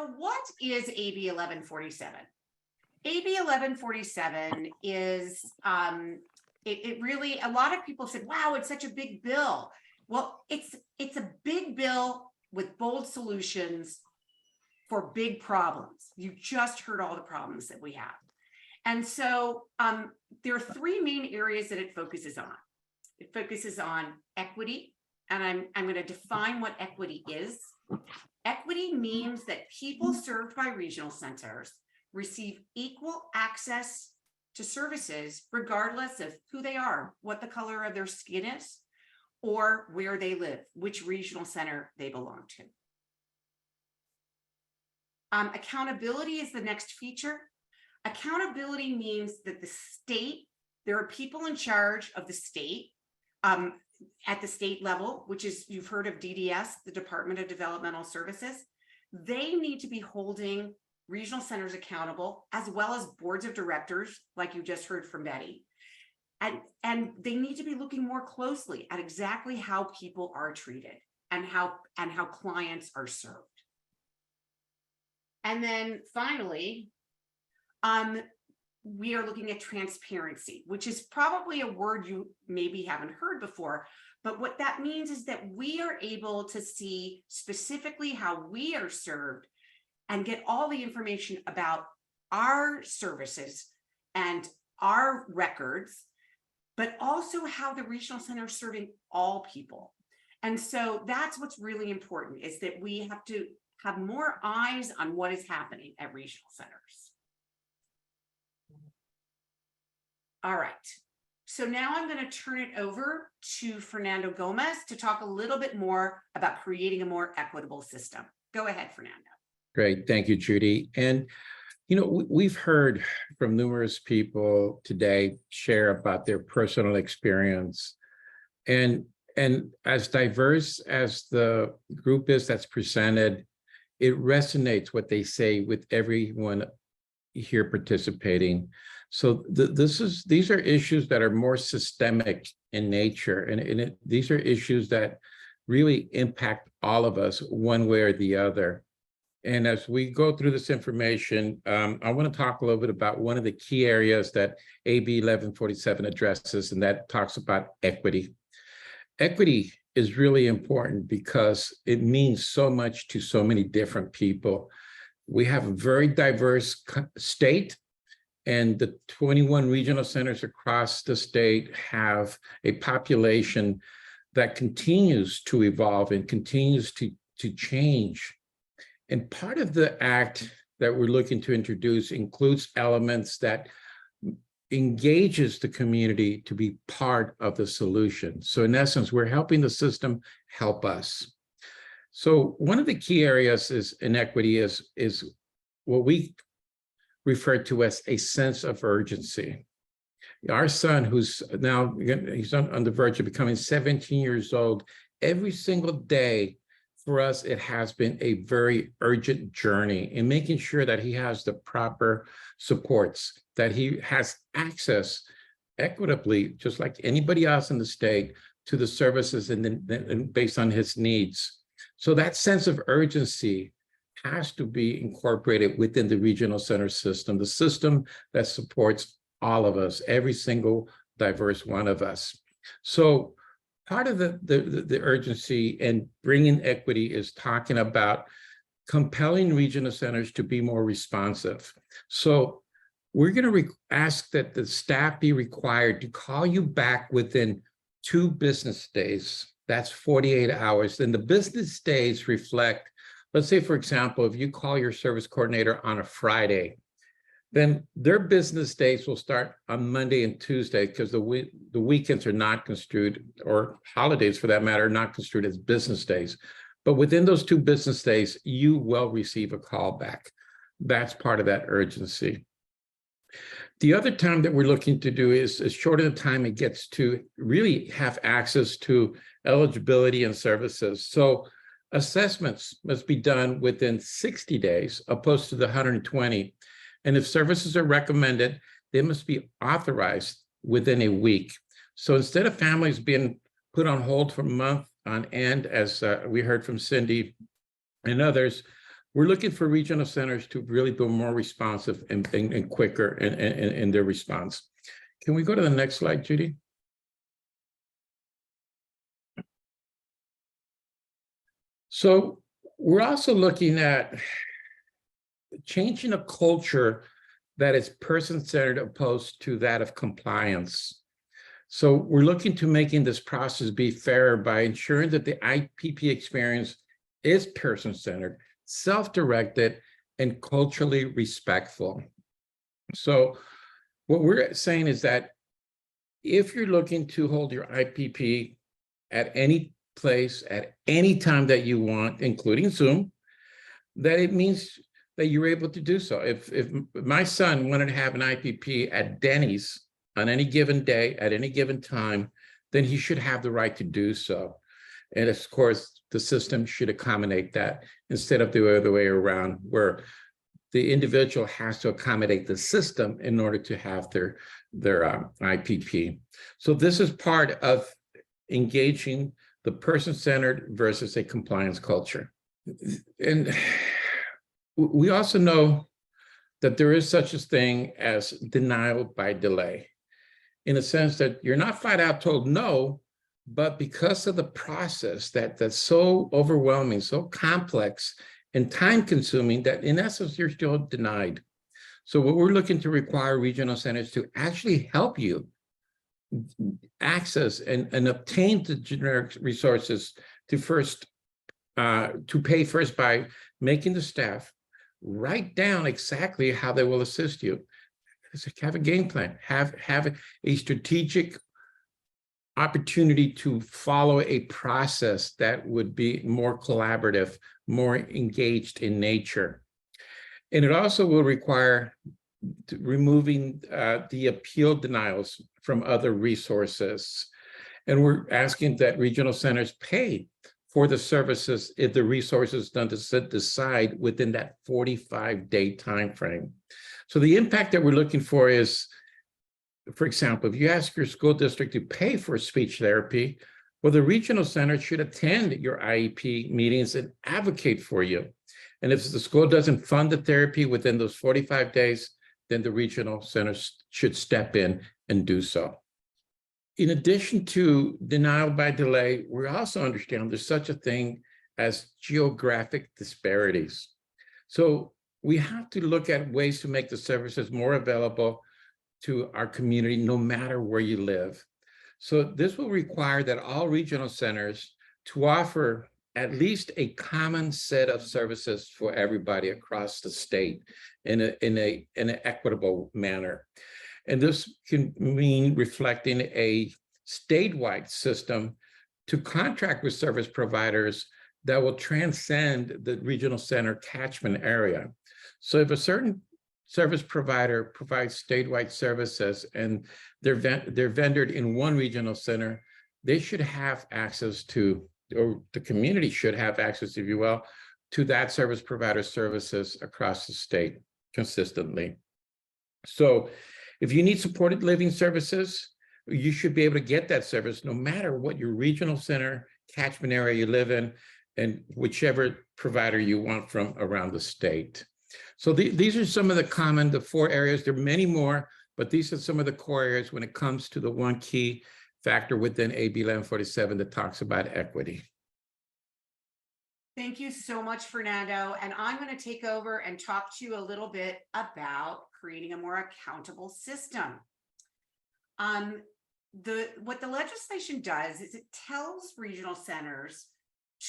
So what is AB 1147? AB 1147 is, it really, a lot of people said, wow, it's such a big bill. Well, it's a big bill with bold solutions for big problems. You just heard all the problems that we have. And so there are three main areas that it focuses on. It focuses on equity, and I'm going to define what equity is. Equity means that people served by regional centers receive equal access to services regardless of who they are, what the color of their skin is, or where they live, which regional center they belong to. Accountability is the next feature. Accountability means that the state, there are people in charge of the state at the state level, which is, you've heard of DDS, the Department of Developmental Services. They need to be holding regional centers accountable, as well as boards of directors, like you just heard from Betty. And they need to be looking more closely at exactly how people are treated and how clients are served. And then finally, we are looking at transparency, which is probably a word you maybe haven't heard before, but what that means is that we are able to see specifically how we are served and get all the information about our services and our records, but also how the regional center is serving all people. And so that's what's really important, is that we have to have more eyes on what is happening at regional centers. All right, so now I'm going to turn it over to Fernando Gomez to talk a little bit more about creating a more equitable system. Go ahead, Fernando. Great, thank you, Judy. And you know, we've heard from numerous people today share about their personal experience, and as diverse as the group is that's presented, it resonates what they say with everyone here participating. So these are issues that are more systemic in nature, and these are issues that really impact all of us one way or the other. And as we go through this information, I want to talk a little bit about one of the key areas that AB 1147 addresses, and that talks about equity. Equity is really important because it means so much to so many different people. We have a very diverse state, and the 21 regional centers across the state have a population that continues to evolve and continues to change. And part of the act that we're looking to introduce includes elements that engages the community to be part of the solution. So in essence, we're helping the system help us. So one of the key areas is inequity is what we refer to as a sense of urgency. Our son, who's now, he's on the verge of becoming 17 years old, every single day for us, it has been a very urgent journey in making sure that he has the proper supports, that he has access equitably, just like anybody else in the state, to the services and based on his needs. So that sense of urgency has to be incorporated within the regional center system, the system that supports all of us, every single diverse one of us. So part of the urgency and bringing equity is talking about compelling regional centers to be more responsive. So we're going to ask that the staff be required to call you back within 2 business days. That's 48 hours. Then the business days reflect, let's say, for example, if you call your service coordinator on a Friday, then their business days will start on Monday and Tuesday, because the weekends are not construed, or holidays for that matter, are not construed as business days. But within those 2 business days, you will receive a call back. That's part of that urgency. The other time that we're looking to do is shorten the time it gets to really have access to eligibility and services. So assessments must be done within 60 days, opposed to the 120. And if services are recommended, they must be authorized within a week. So instead of families being put on hold for a month on end, as we heard from Cindy and others, we're looking for regional centers to really be more responsive and quicker in their response. Can we go to the next slide, Judy? So we're also looking at changing a culture that is person-centered opposed to that of compliance. So we're looking to making this process be fair by ensuring that the IPP experience is person-centered, self-directed, and culturally respectful. So what we're saying is that if you're looking to hold your IPP at any place, at any time that you want, including Zoom, that it means that you're able to do so. If my son wanted to have an IPP at Denny's on any given day, at any given time, then he should have the right to do so. And of course, the system should accommodate that instead of the other way around, where the individual has to accommodate the system in order to have their IPP. So this is part of engaging the person-centered versus a compliance culture. And we also know that there is such a thing as denial by delay, in a sense that you're not flat out told no, but because of the process that's so overwhelming, so complex and time consuming, that in essence, you're still denied. So what we're looking to require regional centers to actually help you access and obtain the generic resources to pay first by making the staff write down exactly how they will assist you. Have a game plan, have a strategic opportunity to follow a process that would be more collaborative, more engaged in nature. And it also will require removing the appeal denials from other resources. And we're asking that regional centers pay for the services if the resources done to set aside within that 45-day time frame. So the impact that we're looking for is, for example, if you ask your school district to pay for speech therapy, well, the regional center should attend your IEP meetings and advocate for you. And if the school doesn't fund the therapy within those 45 days, then the regional centers should step in and do so. In addition to denial by delay, we also understand there's such a thing as geographic disparities. So we have to look at ways to make the services more available to our community, no matter where you live. So this will require that all regional centers to offer at least a common set of services for everybody across the state in an equitable manner. And this can mean reflecting a statewide system to contract with service providers that will transcend the regional center catchment area. So if a certain service provider provides statewide services and they're vendored in one regional center, they should have access to, or the community should have access, if you will, to that service provider services across the state consistently. So if you need supported living services, you should be able to get that service no matter what your regional center catchment area you live in and whichever provider you want from around the state. So these are some of the 4 areas. There are many more, but these are some of the core areas when it comes to the one key factor within AB 1147 that talks about equity. Thank you so much, Fernando. And I'm going to take over and talk to you a little bit about creating a more accountable system. What the legislation does is it tells regional centers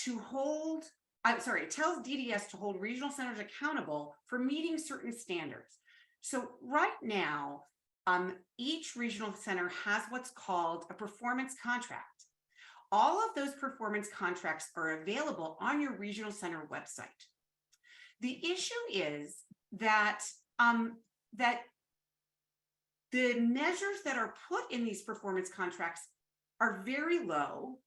to hold, it tells DDS to hold regional centers accountable for meeting certain standards. So right now, each regional center has what's called a performance contract. All of those performance contracts are available on your regional center website. The issue is that, that the measures that are put in these performance contracts are very low.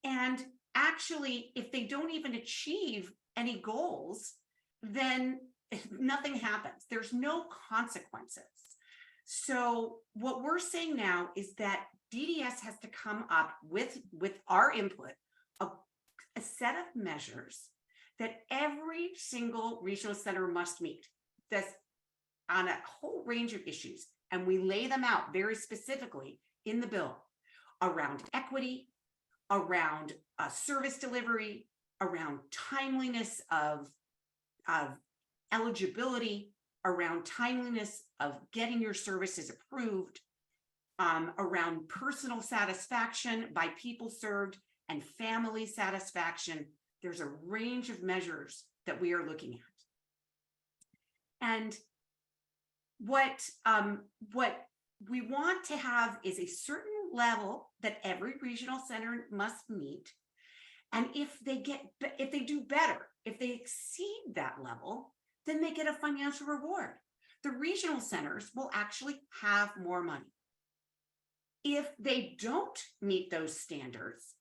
And actually, if they don't even achieve any goals, then nothing happens. There's no consequences. So what we're saying now is that DDS has to come up with our input, a set of measures that every single regional center must meet this on a whole range of issues. And we lay them out very specifically in the bill around equity, around service delivery, around timeliness of eligibility, around timeliness of getting your services approved, around personal satisfaction by people served and family satisfaction. There's a range of measures that we are looking at. And what we want to have is a certain level that every regional center must meet. And if they do better, if they exceed that level, then they get a financial reward. The regional centers will actually have more money. If they don't meet those standards,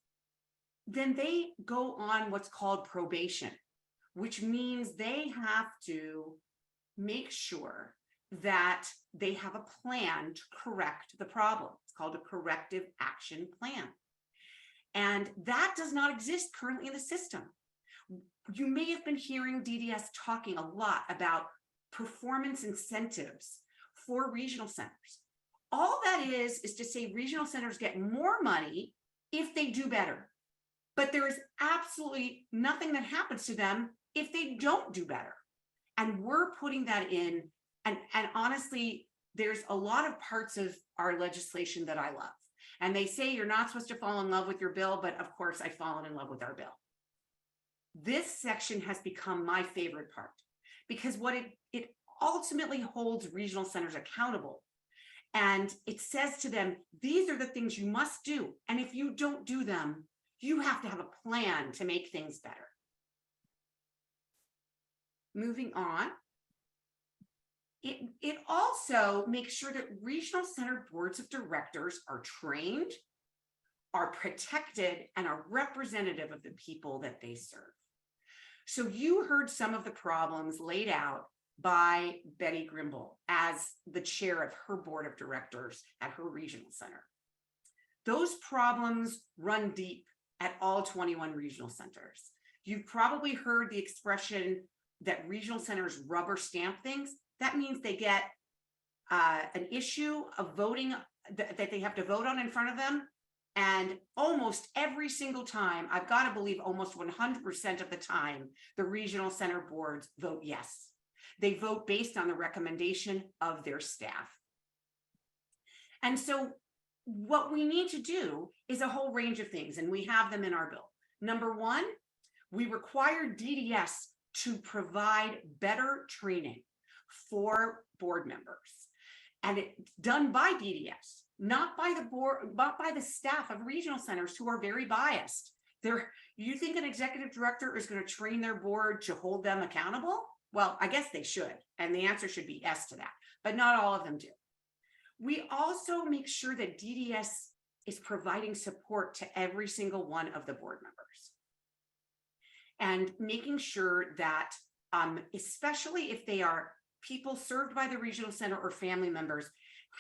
then they go on what's called probation, which means they have to make sure that they have a plan to correct the problem. It's called a corrective action plan. And that does not exist currently in the system. You may have been hearing DDS talking a lot about performance incentives for regional centers. All that is to say regional centers get more money if they do better. But there is absolutely nothing that happens to them if they don't do better. And we're putting that in. And honestly, there's a lot of parts of our legislation that I love. And they say you're not supposed to fall in love with your bill, but of course I've fallen in love with our bill. This section has become my favorite part because what it ultimately holds regional centers accountable. And it says to them, these are the things you must do. And if you don't do them, you have to have a plan to make things better. Moving on. It also makes sure that regional center boards of directors are trained, are protected, and are representative of the people that they serve. So you heard some of the problems laid out by Betty Grimble as the chair of her board of directors at her regional center. Those problems run deep at all 21 regional centers. You've probably heard the expression that regional centers rubber stamp things. That means they get an issue of voting that they have to vote on in front of them. And almost every single time, I've got to believe almost 100% of the time, the regional center boards vote yes. They vote based on the recommendation of their staff. And so what we need to do is a whole range of things, and we have them in our bill. Number one, we require DDS to provide better training for board members. And it's done by DDS, not by the board, but by the staff of regional centers who are very biased. You think an executive director is going to train their board to hold them accountable? Well, I guess they should. And the answer should be yes to that, but not all of them do. We also make sure that DDS is providing support to every single one of the board members. And making sure that, especially if they are people served by the regional center or family members,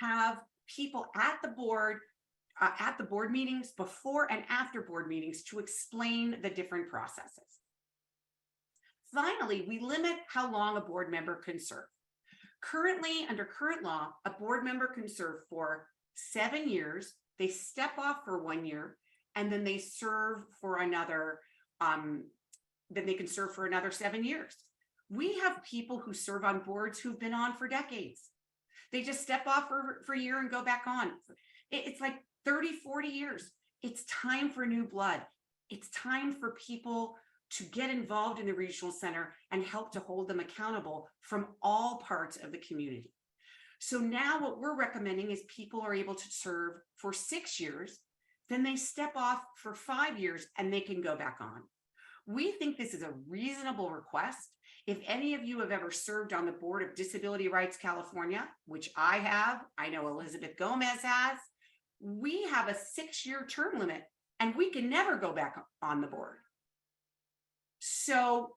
have people at the board meetings, before and after board meetings, to explain the different processes. Finally, we limit how long a board member can serve. Currently, under current law, a board member can serve for 7 years. They step off for 1 year, and then they serve for another, then they can serve for another 7 years. We have people who serve on boards who've been on for decades. They just step off for a year and go back on. It's like 30, 40 years. It's time for new blood. It's time for people to get involved in the regional center and help to hold them accountable from all parts of the community. So now what we're recommending is people are able to serve for 6 years, then they step off for 5 years and they can go back on. We think this is a reasonable request. If any of you have ever served on the board of Disability Rights California, which I have, I know Elizabeth Gomez has, we have a 6-year term limit and we can never go back on the board. So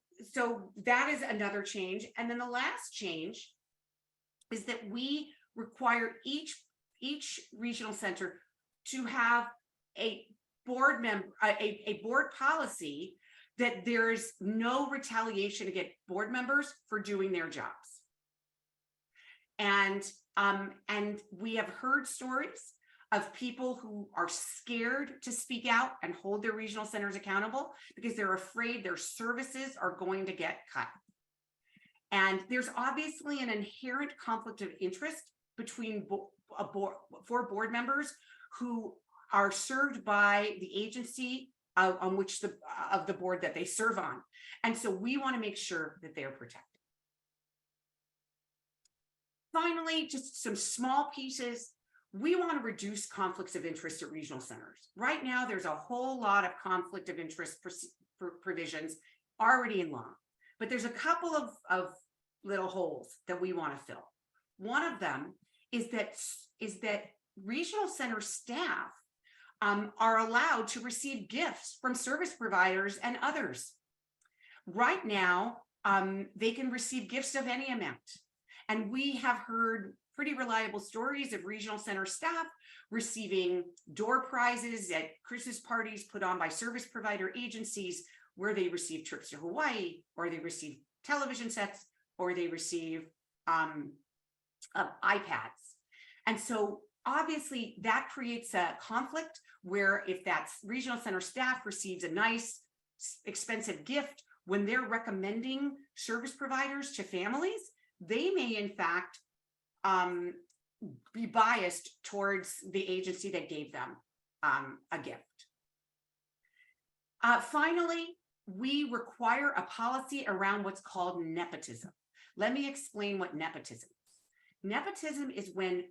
that is another change. And then the last change is that we require each regional center to have a board member, a board policy that there's no retaliation against board members for doing their jobs. And we have heard stories of people who are scared to speak out and hold their regional centers accountable because they're afraid their services are going to get cut. And there's obviously an inherent conflict of interest between for board members who are served by the agency on which of the board that they serve on. And so we want to make sure that they are protected. Finally, just some small pieces. We want to reduce conflicts of interest at regional centers. Right now, there's a whole lot of conflict of interest provisions already in law, but there's a couple of little holes that we want to fill. One of them is that regional center staff are allowed to receive gifts from service providers and others. Right now, they can receive gifts of any amount. And we have heard pretty reliable stories of regional center staff receiving door prizes at Christmas parties put on by service provider agencies, where they receive trips to Hawaii, or they receive television sets, or they receive iPads. And so obviously that creates a conflict where if that's regional center staff receives a nice expensive gift, when they're recommending service providers to families, they may in fact be biased towards the agency that gave them a gift. Finally, we require a policy around what's called nepotism. Let me explain what nepotism is. Nepotism is when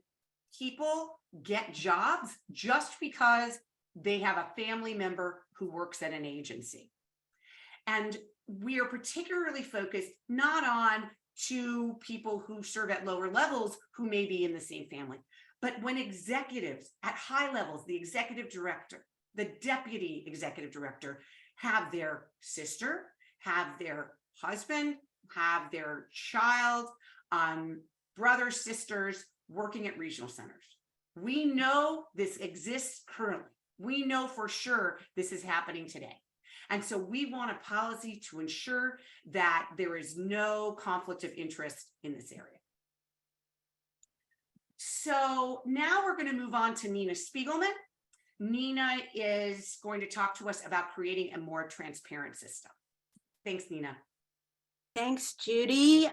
people get jobs just because they have a family member who works at an agency. And we are particularly focused not on two people who serve at lower levels who may be in the same family, but when executives at high levels, the executive director, the deputy executive director, have their sister, have their husband, have their child, brothers, sisters working at regional centers. We know this exists currently. We know for sure this is happening today. And so we want a policy to ensure that there is no conflict of interest in this area. So now we're going to move on to Nina Spiegelman. Nina is going to talk to us about creating a more transparent system. Thanks, Nina. Thanks, Judy.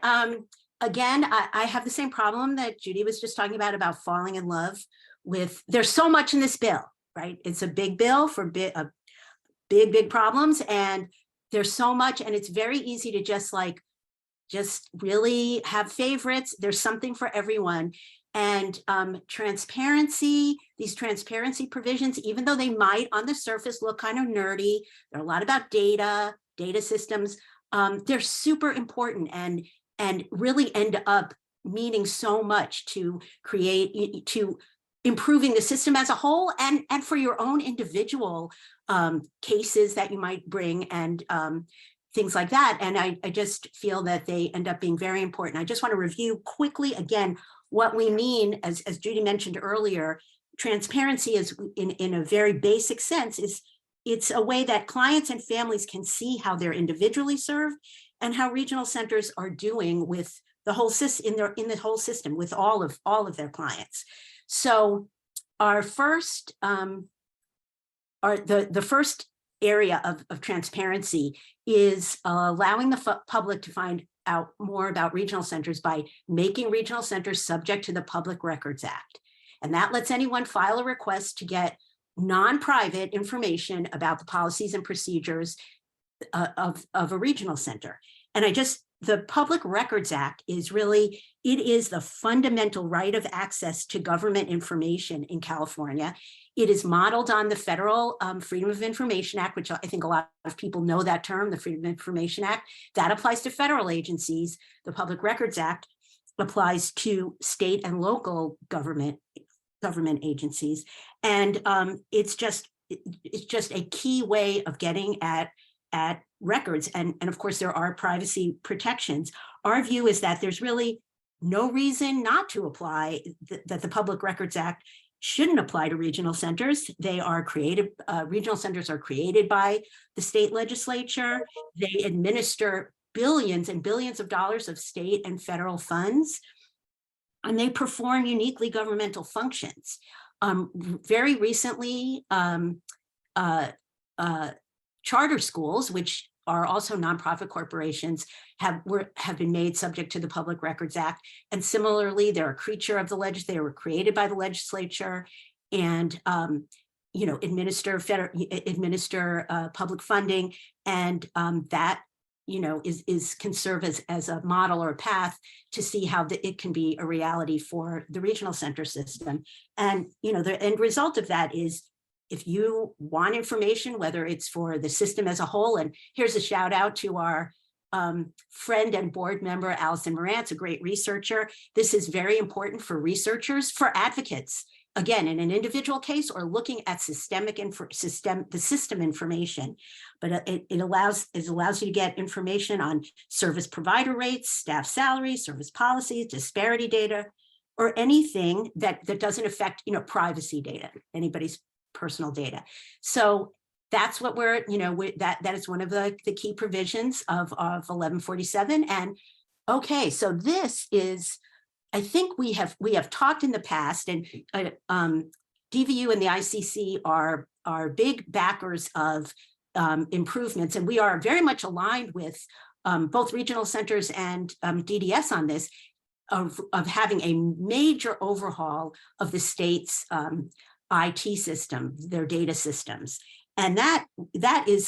Again, I have the same problem that Judy was just talking about falling in love with. There's so much in this bill, right? It's a big bill for big problems, and there's so much, and it's very easy to just really have favorites. There's something for everyone. And transparency, these transparency provisions, even though they might on the surface look kind of nerdy, they're a lot about data systems. They're super important and really end up meaning so much to improving the system as a whole, and for your own individual cases that you might bring, and things like that. And I just feel that they end up being very important. I just want to review quickly again what we mean, as Judy mentioned earlier. Transparency is, in a very basic sense, it's a way that clients and families can see how they're individually served and how regional centers are doing with the whole system, in the whole system, with all of their clients. So our first, the first area of transparency is allowing the public to find out more about regional centers by making regional centers subject to the Public Records Act. And that lets anyone file a request to get non-private information about the policies and procedures of a regional center. And the Public Records Act is really, it is the fundamental right of access to government information in California. It is modeled on the federal Freedom of Information Act, which I think a lot of people know that term, the Freedom of Information Act. That applies to federal agencies. The Public Records Act applies to state and local government agencies. And it's just a key way of getting at records. And of course, there are privacy protections. Our view is that there's really no reason not to apply, that the Public Records Act shouldn't apply to regional centers. They are created, regional centers are created by the state legislature. They administer billions and billions of dollars of state and federal funds, and they perform uniquely governmental functions. Very recently, charter schools, which are also nonprofit corporations, have been made subject to the Public Records Act. And similarly, they're a creature of the legislature. They were created by the legislature, and administer public funding, and that can serve as a model or a path to see how it can be a reality for the regional center system. And the end result of that is, if you want information, whether it's for the system as a whole, and here's a shout out to our friend and board member, Allison Morantz, a great researcher. This is very important for researchers, for advocates, again, in an individual case or looking at the system information. But it allows you to get information on service provider rates, staff salaries, service policies, disparity data, or anything that doesn't affect privacy data, anybody's personal data. So that's what that is one of the key provisions of 1147. And okay, so this is, I think we have talked in the past, and DVU and the ICC are big backers of improvements, and we are very much aligned with both regional centers and DDS on this, of having a major overhaul of the state's IT system, their data systems. And that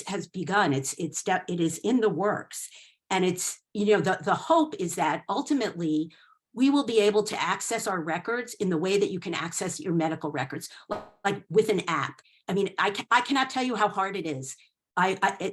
has begun. It is in the works. And it's, the hope is that ultimately we will be able to access our records in the way that you can access your medical records, like with an app. I mean, I cannot tell you how hard it is.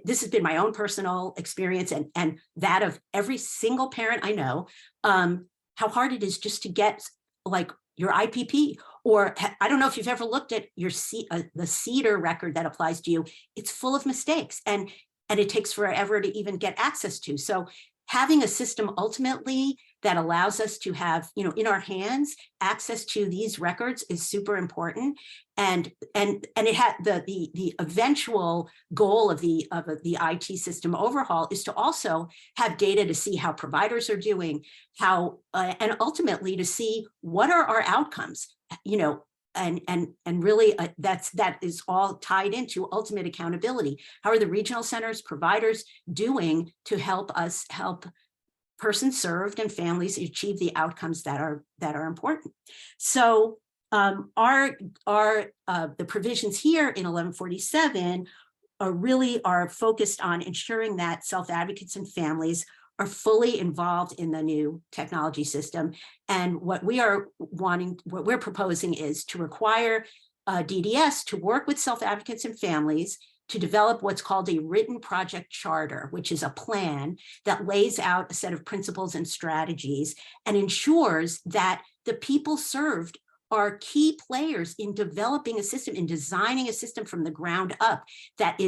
This has been my own personal experience and that of every single parent I know, how hard it is just to get like your IPP, or I don't know if you've ever looked at your the CEDAR record that applies to you. It's full of mistakes, and it takes forever to even get access to. So having a system ultimately that allows us to have, in our hands, access to these records is super important. And it had the eventual goal of the IT system overhaul is to also have data to see how providers are doing, how and ultimately to see what are our outcomes, and really that is all tied into ultimate accountability. How are the regional centers, providers doing to help persons served and families achieve the outcomes that are important? So the provisions here in 1147 are focused on ensuring that self-advocates and families are fully involved in the new technology system. And what we're proposing is to require DDS to work with self-advocates and families to develop what's called a written project charter, which is a plan that lays out a set of principles and strategies and ensures that the people served are key players in developing a system, in designing a system from the ground up that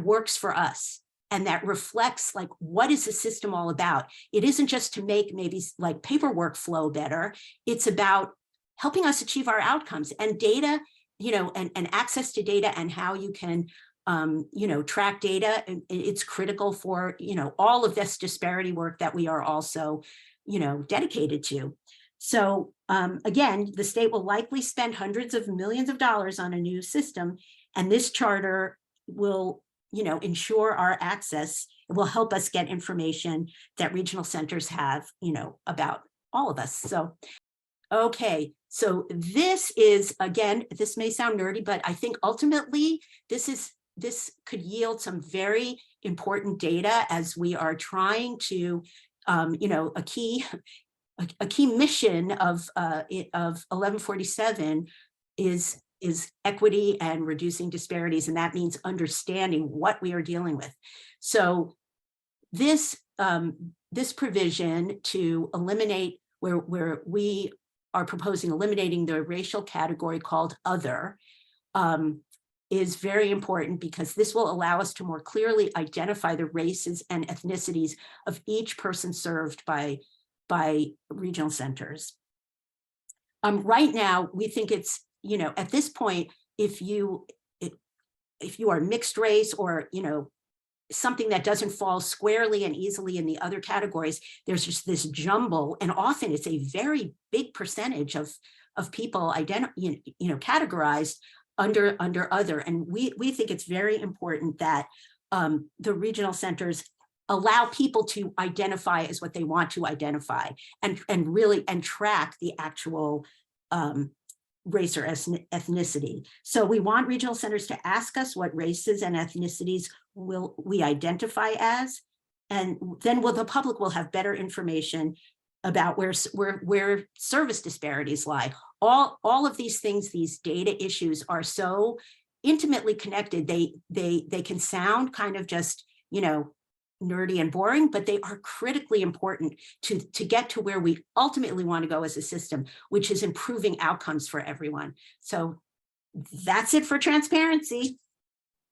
works for us and that reflects like, what is the system all about? It isn't just to make maybe like paperwork flow better. It's about helping us achieve our outcomes, and data, and access to data, and how you can track data. And it's critical for, all of this disparity work that we are also, dedicated to. So again, the state will likely spend hundreds of millions of dollars on a new system, and this charter will, ensure our access. It will help us get information that regional centers have, about all of us. So, okay. So this is, again, this may sound nerdy, but I think ultimately this could yield some very important data as we are trying to, a key mission of 1147 is equity and reducing disparities, and that means understanding what we are dealing with. So this provision to eliminate, where we are proposing eliminating the racial category called other, is very important because this will allow us to more clearly identify the races and ethnicities of each person served by regional centers. Right now, we think it's, you know, at this point, if you are mixed race or, you know, something that doesn't fall squarely and easily in the other categories, there's just this jumble, and often it's a very big percentage of people categorized under other. And we think it's very important that the regional centers allow people to identify as what they want to identify, and really track the actual race or ethnicity. So we want regional centers to ask us what races and ethnicities will we identify as, and then the public will have better information about where service disparities lie. All of these things, these data issues, are so intimately connected. They can sound kind of just, you know, nerdy and boring, but they are critically important to get to where we ultimately want to go as a system, which is improving outcomes for everyone. So that's it for transparency.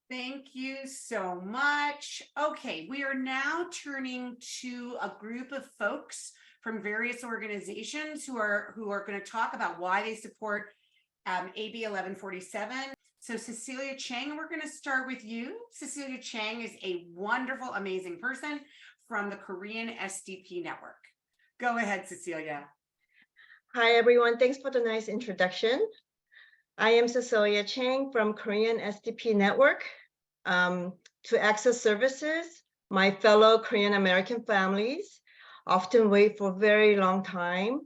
Thank you so much. Okay, we are now turning to a group of folks from various organizations who are going to talk about why they support AB 1147. So Cecilia Chang, we're going to start with you. Cecilia Chang is a wonderful, amazing person from the Korean SDP network. Go ahead, Cecilia. Hi, everyone. Thanks for the nice introduction. I am Cecilia Chang from Korean SDP network. To access services, my fellow Korean American families often wait for a very long time.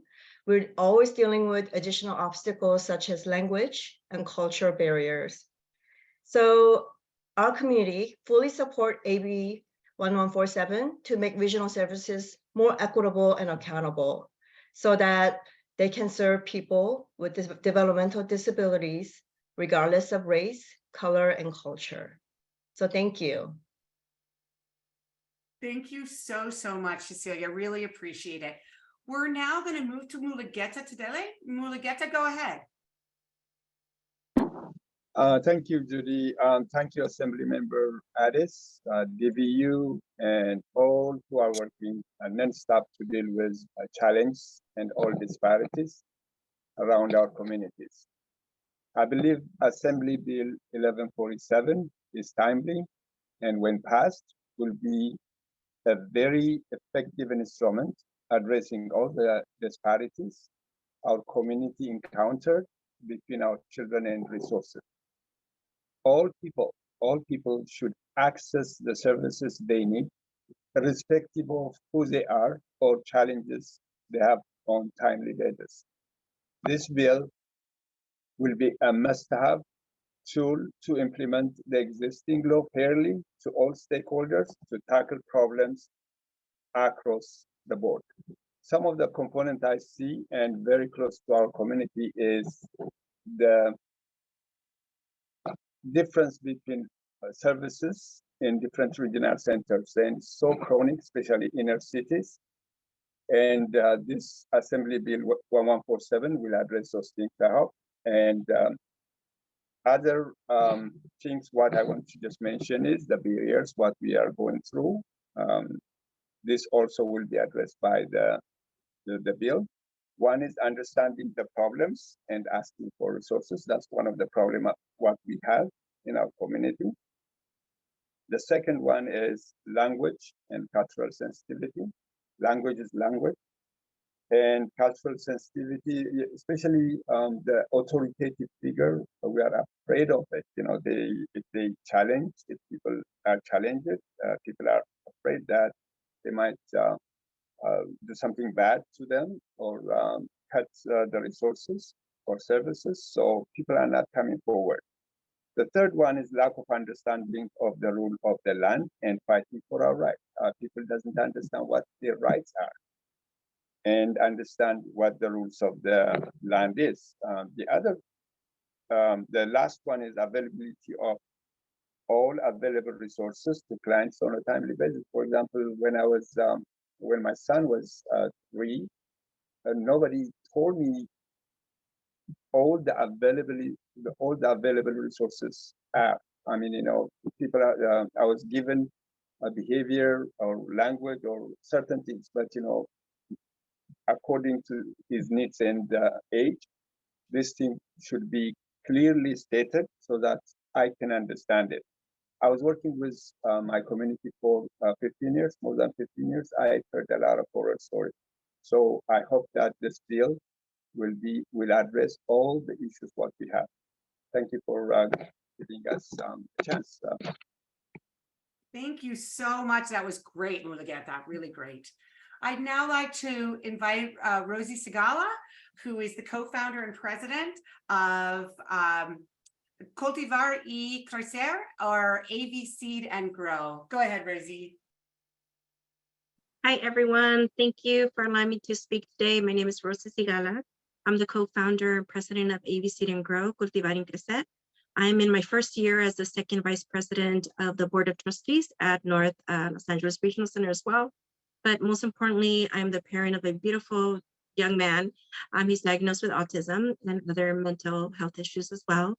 We're always dealing with additional obstacles such as language and cultural barriers. So our community fully support AB 1147 to make regional services more equitable and accountable so that they can serve people with developmental disabilities, regardless of race, color, and culture. So thank you. Thank you so much, Cecilia. Really appreciate it. We're now going to move to Mulugeta Tadele. Mulugeta, go ahead. Thank you, Judy. Thank you, Assemblymember Addis, DVU, and all who are working non-stop to deal with challenge and all disparities around our communities. I believe Assembly Bill 1147 is timely, and when passed, will be a very effective instrument addressing all the disparities our community encountered between our children and resources. All people should access the services they need, irrespective of who they are or challenges they have on timely basis. This bill will be a must-have tool to implement the existing law fairly to all stakeholders to tackle problems across the board. Some of the components I see and very close to our community is the difference between services in different regional centers, and so chronic, especially inner cities. And this Assembly Bill 1147 will address those things, I hope. And other things, what I want to just mention is the barriers, what we are going through. This also will be addressed by the bill. One is understanding the problems and asking for resources. That's one of the problems what we have in our community. The second one is language and cultural sensitivity. Language is language. And cultural sensitivity, especially the authoritative figure, we are afraid of it. You know, if they challenge, if people are challenged, people are afraid that they might do something bad to them or cut the resources or services. So people are not coming forward. The third one is lack of understanding of the rule of the land and fighting for our rights. People doesn't understand what their rights are and understand what the rules of the land is. The last one is availability of all available resources to clients on a timely basis. For example, when my son was 3, nobody told me all the available resources are. I mean, you know, people are, I was given a behavior or language or certain things, but you know, according to his needs and age, this thing should be clearly stated so that I can understand it. I was working with my community for 15 years, more than 15 years. I heard a lot of horror stories. So I hope that this bill will address all the issues what we have. Thank you for giving us a chance. Thank you so much. That was great, Mulugeta, really great. I'd now like to invite Rosie Sigala, who is the co-founder and president of Cultivar y Crecer, or AV Seed and Grow. Go ahead, Rosie. Hi, everyone. Thank you for allowing me to speak today. My name is Rocio Sigala. I'm the co-founder and president of AV Seed and Grow, Cultivar y Crecer. I'm in my first year as the second vice president of the board of trustees at North Los Angeles Regional Center as well. But most importantly, I'm the parent of a beautiful young man. He's diagnosed with autism and other mental health issues as well.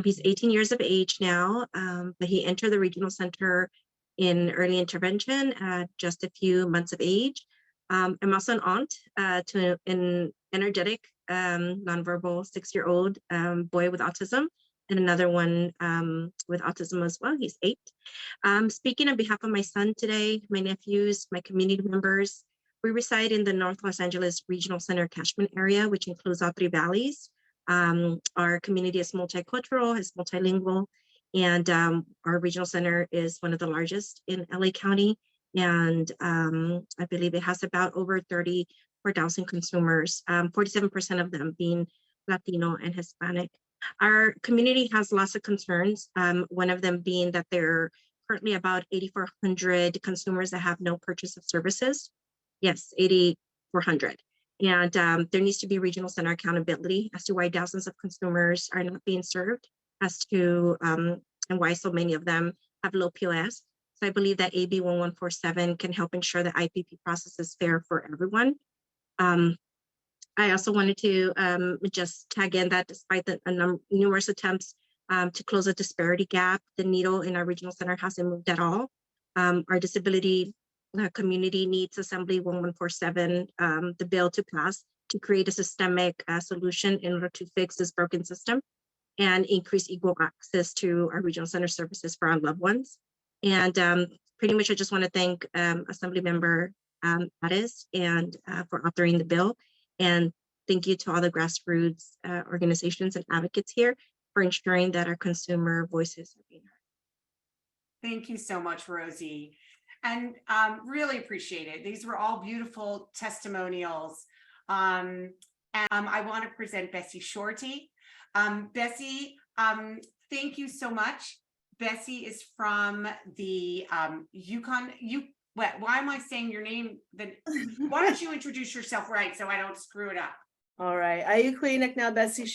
He's 18 years of age now, but he entered the regional center in early intervention at just a few months of age. I'm also an aunt to an energetic, nonverbal 6-year-old boy with autism, and another one with autism as well. He's 8. Speaking on behalf of my son today, my nephews, my community members, we reside in the North Los Angeles Regional Center catchment area, which includes all 3 valleys. Our community is multicultural, is multilingual, and our regional center is one of the largest in LA County. And I believe it has about over 34,000 consumers, 47% of them being Latino and Hispanic. Our community has lots of concerns, one of them being that there are currently about 8,400 consumers that have no purchase of services. Yes, 8,400. And there needs to be regional center accountability as to why thousands of consumers are not being served, as to and why so many of them have low POS. So I believe that AB 1147 can help ensure the IPP process is fair for everyone. I also wanted to just tag in that despite the numerous attempts to close a disparity gap, the needle in our regional center hasn't moved at all. Our disability community needs Assembly 1147, the bill to pass, to create a systemic solution in order to fix this broken system and increase equal access to our regional center services for our loved ones. And pretty much I just want to thank Assembly Member Addis and for authoring the bill. And thank you to all the grassroots organizations and advocates here for ensuring that our consumer voices are being heard. Thank you so much, Rosie. And really appreciate it. These were all beautiful testimonials. And I want to present Bessie Shorty. Bessie, thank you so much. Bessie is from the Yukon. Why am I saying your name? Why don't you introduce yourself right so I don't screw it up? All right. Ayukuinik now Bessie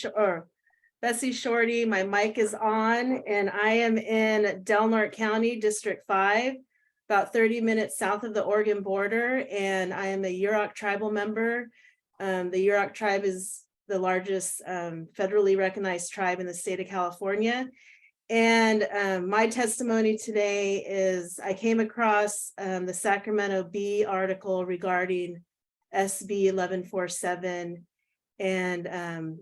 Shorty. My mic is on, and I am in Del Norte County, District 5, about 30 minutes south of the Oregon border, and I am a Yurok tribal member. The Yurok tribe is the largest federally recognized tribe in the state of California. And my testimony today is I came across the Sacramento Bee article regarding SB 1147, and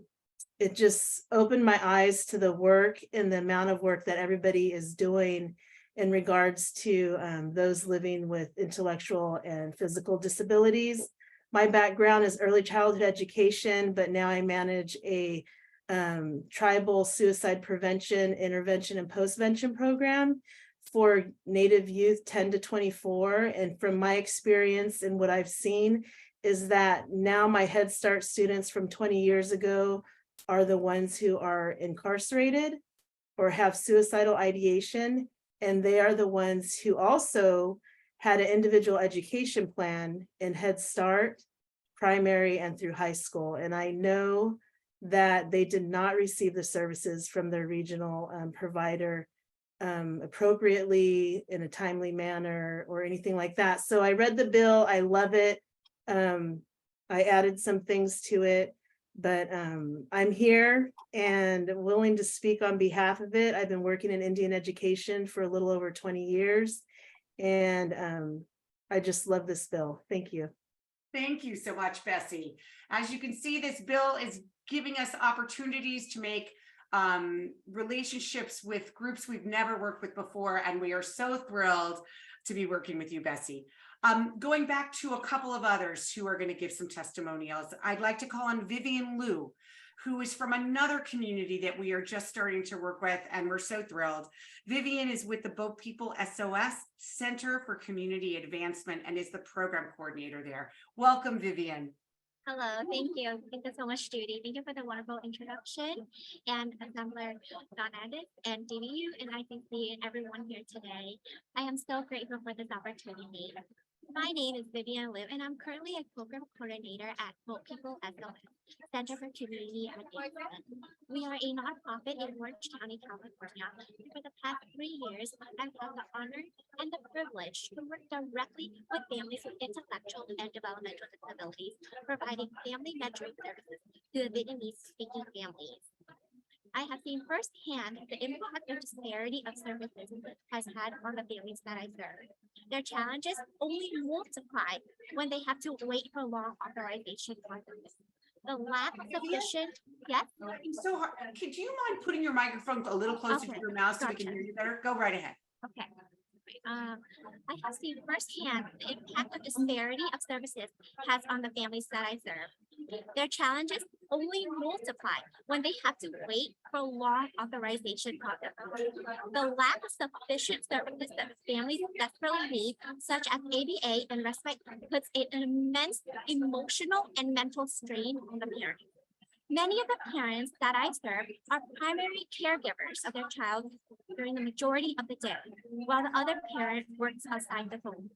it just opened my eyes to the work and the amount of work that everybody is doing in regards to those living with intellectual and physical disabilities. My background is early childhood education, but now I manage a tribal suicide prevention, intervention, and postvention program for Native youth 10 to 24. And from my experience and what I've seen is that now my Head Start students from 20 years ago are the ones who are incarcerated or have suicidal ideation. And they are the ones who also had an individual education plan in Head Start, primary, and through high school. And I know that they did not receive the services from their regional provider appropriately in a timely manner or anything like that. So I read the bill, I love it. I added some things to it, but I'm here and willing to speak on behalf of it. I've been working in Indian education for a little over 20 years, and I just love this bill. Thank you. Thank you so much, Bessie. As you can see, this bill is giving us opportunities to make relationships with groups we've never worked with before. And we are so thrilled to be working with you, Bessie. Going back to a couple of others who are going to give some testimonials, I'd like to call on Vivian Liu, who is from another community that we are just starting to work with, and we're so thrilled. Vivian is with the Boat People SOS Center for Community Advancement and is the program coordinator there. Welcome, Vivian. Hello, thank you. Thank you so much, Judy. Thank you for the wonderful introduction. And Assembler Donadis and DVU and ICC and everyone here today. I am so grateful for this opportunity. My name is Vivian Liu, and I'm currently a program coordinator at Boat People SOS, Center for Community Advancement. We are a nonprofit in Orange County, California. For the past 3 years, I've had the honor and the privilege to work directly with families with intellectual and developmental disabilities, providing family mentoring services to the Vietnamese-speaking families. I have seen firsthand the impact of disparity of services has had on the families that I serve. Their challenges only multiply when they have to wait for long authorization processes. The lack of sufficient, yes? It's so hard. Could you mind putting your microphone a little closer to Okay, your mouth so we can gotcha. hear you better? Go right ahead. Okay. I have seen firsthand the impact of disparity of services has on the families that I serve. Their challenges only multiply when they have to wait for long authorization processes. The lack of sufficient services that families desperately need, such as ABA and respite, puts an immense emotional and mental strain on the parents. Many of the parents that I serve are primary caregivers of their child during the majority of the day, while the other parent works outside the home.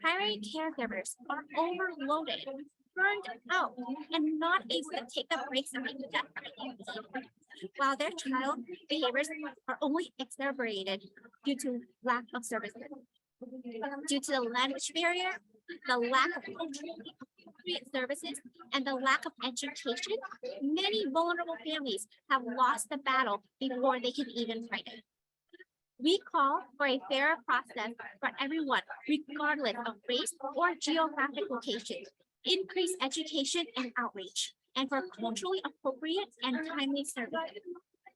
Primary caregivers are overloaded, burned out, and not able to take the breaks and make that, while their child behaviors are only exacerbated due to lack of services. Due to the language barrier, the lack of cultural appropriate services, and the lack of education, many vulnerable families have lost the battle before they can even fight it. We call for a fairer process for everyone, regardless of race or geographic location, increased education and outreach, and for culturally appropriate and timely services.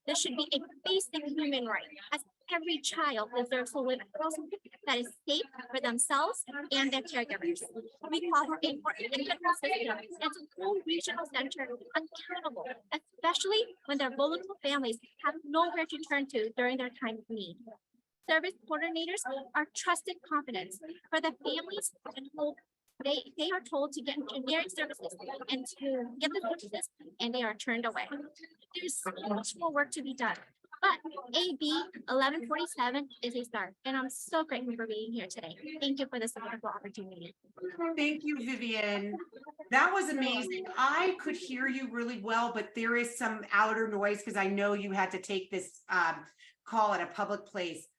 This should be a basic human right, as every child deserves to live a house that is safe for themselves and their caregivers. We call for a more independent system and to hold regional centers accountable, especially when their vulnerable families have nowhere to turn to during their time of need. Service coordinators are trusted confidence for the families and hope. They are told to get generic services and to get the services, and they are turned away. There's so much more work to be done, but AB 1147 is a start, and I'm so grateful for being here today. Thank you for this wonderful opportunity. Thank you, Vivian. That was amazing. I could hear you really well, but there is some outer noise because I know you had to take this call at a public place.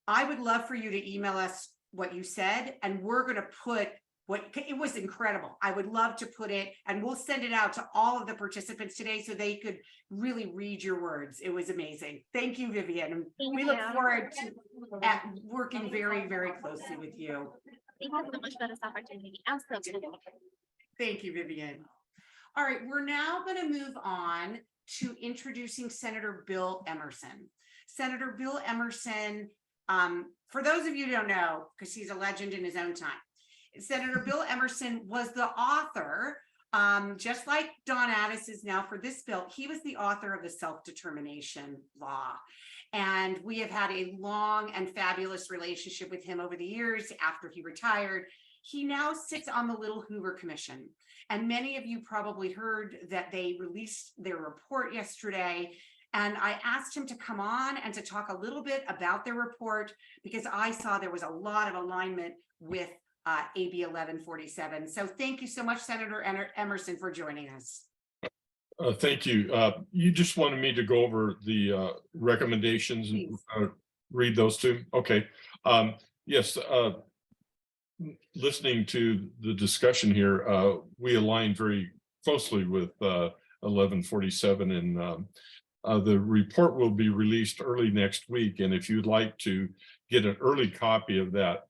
I would love for you to email us what you said, and we're going to put it was incredible. I would love to put it, and we'll send it out to all of the participants today so they could really read your words. It was amazing. Thank you, Vivian. We look forward to working very, very closely with you. Thank you so much for this opportunity. I'm so grateful. Thank you, Vivian. All right, we're now going to move on to introducing Senator Bill Emmerson. Senator Bill Emmerson, for those of you who don't know, because he's a legend in his own time, Senator Bill Emmerson was the author, just like Don Addis is now for this bill, he was the author of the self-determination law. And we have had a long and fabulous relationship with him over the years after he retired. He now sits on the Little Hoover Commission. And many of you probably heard that they released their report yesterday. And I asked him to come on and to talk a little bit about their report because I saw there was a lot of alignment with AB 1147. So thank you so much, Senator Emmerson, for joining us. Thank you. You just wanted me to go over the recommendations and read those two. Okay. Yes. Listening to the discussion here, we align very closely with 1147, and the report will be released early next week. And if you'd like to get an early copy of that,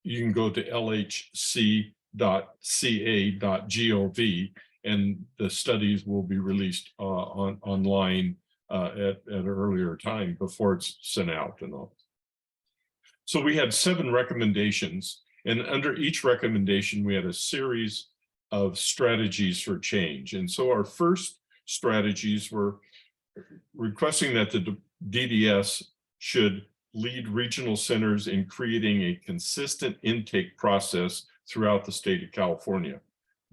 you can go to lhc.ca.gov and the studies will be released online at an earlier time before it's sent out and all. So we had 7 recommendations, and under each recommendation, we had a series of strategies for change. And so our first strategies were requesting that the DDS should lead regional centers in creating a consistent intake process throughout the state of California,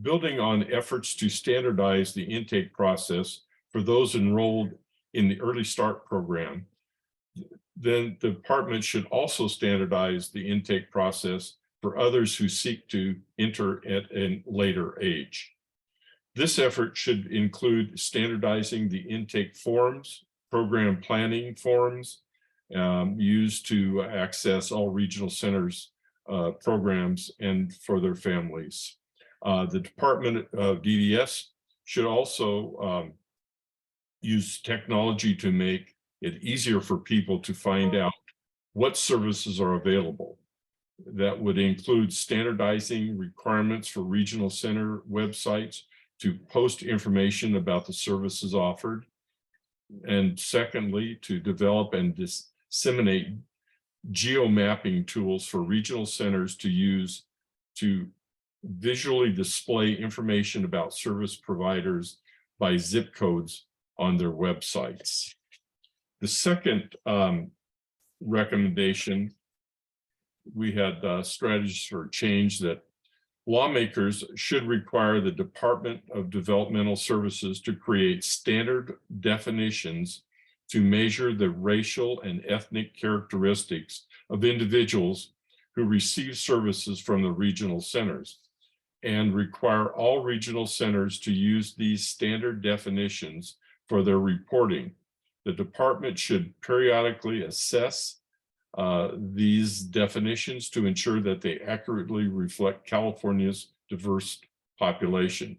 building on efforts to standardize the intake process for those enrolled in the Early Start program. Then the department should also standardize the intake process for others who seek to enter at a later age. This effort should include standardizing the intake forms, program planning forms used to access all regional centers programs and for their families. The Department of DDS should also use technology to make it easier for people to find out what services are available. That would include standardizing requirements for regional center websites to post information about the services offered. And secondly, to develop and disseminate geomapping tools for regional centers to use to visually display information about service providers by zip codes on their websites. The second recommendation, we had strategies for change that lawmakers should require the Department of Developmental Services to create standard definitions to measure the racial and ethnic characteristics of individuals who receive services from the regional centers, and require all regional centers to use these standard definitions for their reporting. The department should periodically assess these definitions to ensure that they accurately reflect California's diverse population.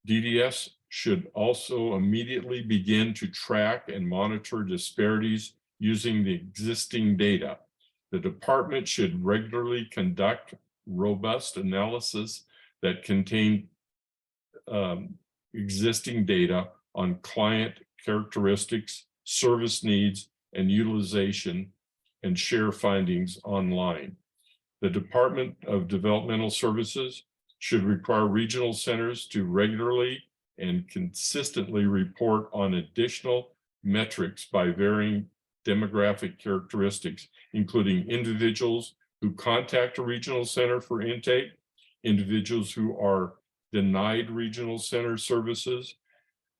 DDS should also immediately begin to track and monitor disparities using the existing data. The department should regularly conduct robust analysis that contain existing data on client characteristics, service needs, and utilization, and share findings online. The Department of Developmental Services should require regional centers to regularly and consistently report on additional metrics by varying demographic characteristics, including individuals who contact a regional center for intake, individuals who are denied regional center services,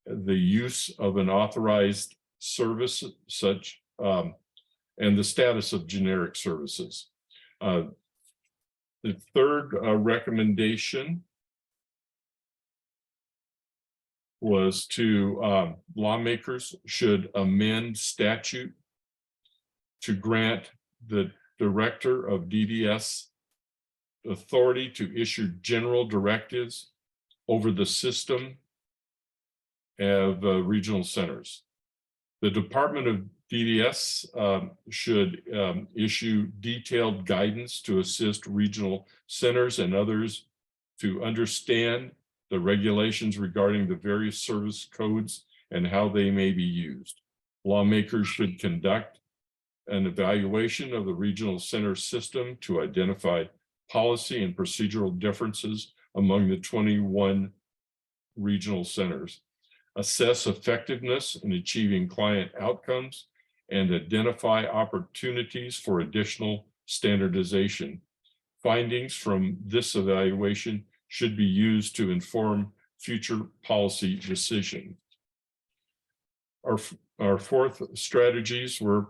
the use of an authorized service such and the status of generic services. The third recommendation was to lawmakers should amend statute to grant the director of DDS authority to issue general directives over the system of regional centers. The Department of DDS should issue detailed guidance to assist regional centers and others to understand the regulations regarding the various service codes and how they may be used. Lawmakers should conduct an evaluation of the regional center system to identify policy and procedural differences among the 21 regional centers, assess effectiveness in achieving client outcomes, and identify opportunities for additional standardization. Findings from this evaluation should be used to inform future policy decisions. Our fourth strategies were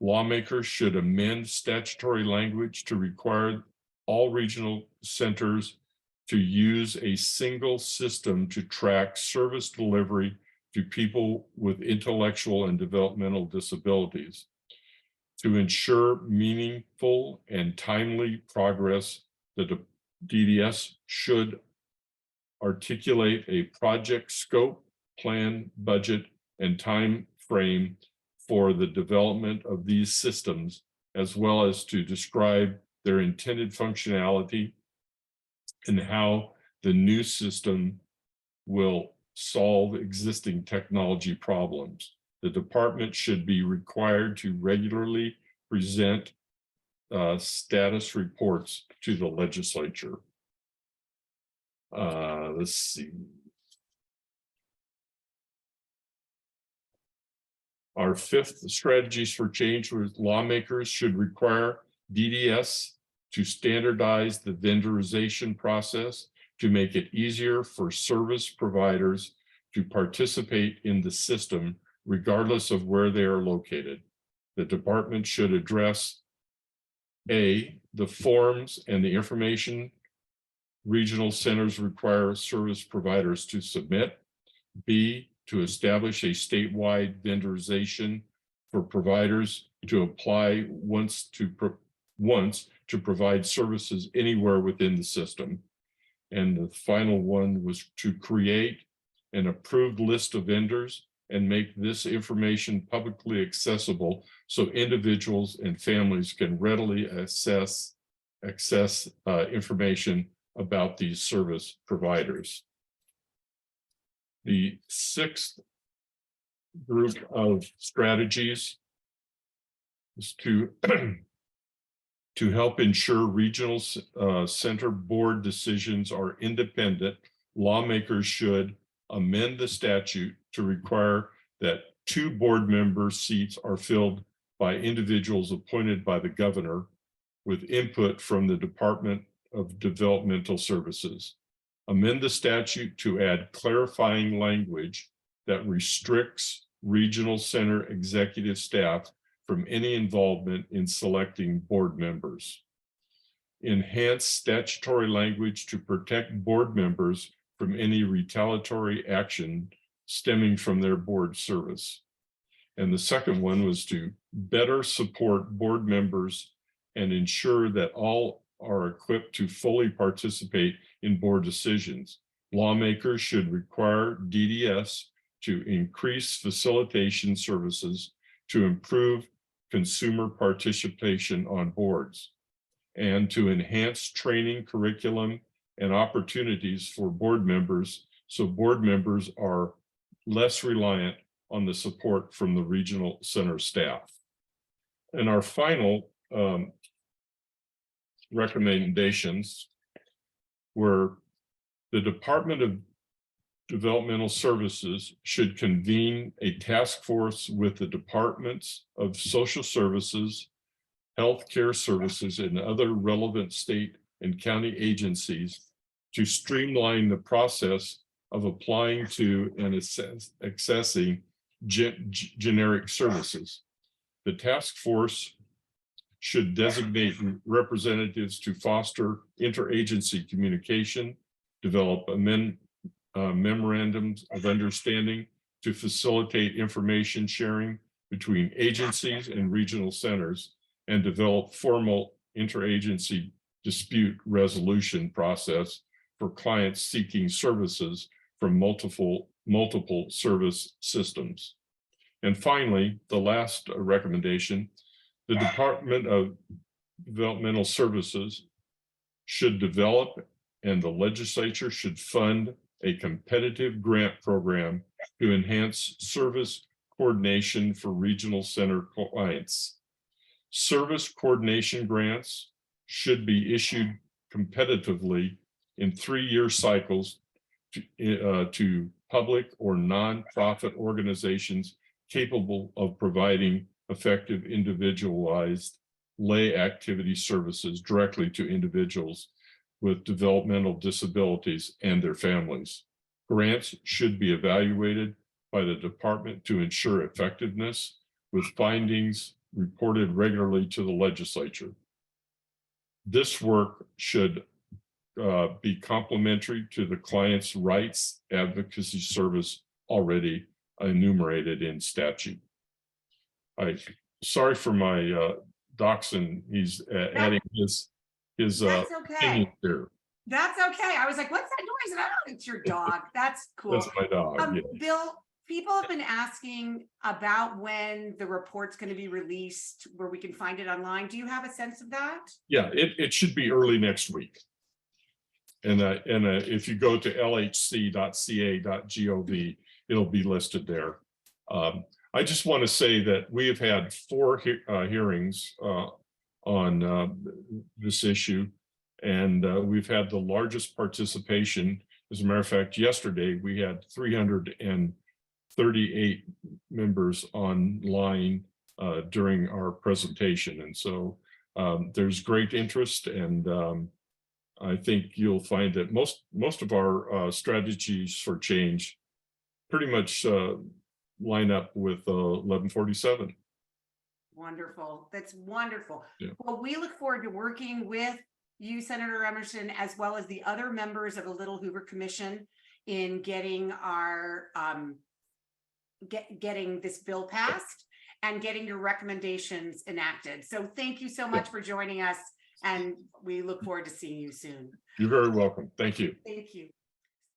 lawmakers should amend statutory language to require all regional centers to use a single system to track service delivery to people with intellectual and developmental disabilities. To ensure meaningful and timely progress, the DDS should articulate a project scope, plan, budget, and time frame for the development of these systems, as well as to describe their intended functionality and how the new system will solve existing technology problems. The department should be required to regularly present status reports to the legislature. Let's see. Our fifth strategies for change with lawmakers should require DDS to standardize the vendorization process to make it easier for service providers to participate in the system regardless of where they are located. The department should address A, the forms and the information regional centers require service providers to submit. B, to establish a statewide vendorization for providers to apply once to provide services anywhere within the system. And the final one was to create an approved list of vendors and make this information publicly accessible so individuals and families can readily access information about these service providers. The sixth group of strategies is to help ensure regional center board decisions are independent. Lawmakers should amend the statute to require that 2 board member seats are filled by individuals appointed by the governor with input from the Department of Developmental Services. Amend the statute to add clarifying language that restricts regional center executive staff from any involvement in selecting board members. Enhance statutory language to protect board members from any retaliatory action stemming from their board service. And the second one was to better support board members and ensure that all are equipped to fully participate in board decisions. Lawmakers should require DDS to increase facilitation services to improve consumer participation on boards and to enhance training curriculum and opportunities for board members so board members are less reliant on the support from the regional center staff. And our final recommendations were the Department of Developmental Services should convene a task force with the Departments of Social Services, Healthcare Services, and other relevant state and county agencies to streamline the process of applying to and accessing generic services. The task force should designate representatives to foster interagency communication, develop memorandums of understanding to facilitate information sharing between agencies and regional centers, and develop formal interagency dispute resolution process for clients seeking services from multiple service systems. And finally, the last recommendation, the Department of Developmental Services should develop and the legislature should fund a competitive grant program to enhance service coordination for regional center clients. Service coordination grants should be issued competitively in 3-year cycles to public or nonprofit organizations capable of providing effective individualized lay activity services directly to individuals with developmental disabilities and their families. Grants should be evaluated by the department to ensure effectiveness, with findings reported regularly to the legislature. This work should be complementary to the client's rights advocacy service already enumerated in statute. Sorry for my dachshund. He's adding his That's okay. opinion there. That's okay. I was like, what's that noise? And I don't know, it's your dog. That's cool. That's my dog. Yeah. Bill, people have been asking about when the report's going to be released, where we can find it online. Do you have a sense of that? Yeah, it should be early next week. And if you go to lhc.ca.gov, it'll be listed there. I just want to say that we have had 4 hearings on this issue, and we've had the largest participation. As a matter of fact, yesterday we had 338 members online during our presentation, and so there's great interest, and I think you'll find that most of our strategies for change pretty much line up with 1147. Wonderful. That's wonderful. Yeah. Well, we look forward to working with you, Senator Emmerson, as well as the other members of the Little Hoover Commission in getting our getting this bill passed and getting your recommendations enacted. So thank you so much for joining us, and we look forward to seeing you soon. You're very welcome. Thank you. Thank you.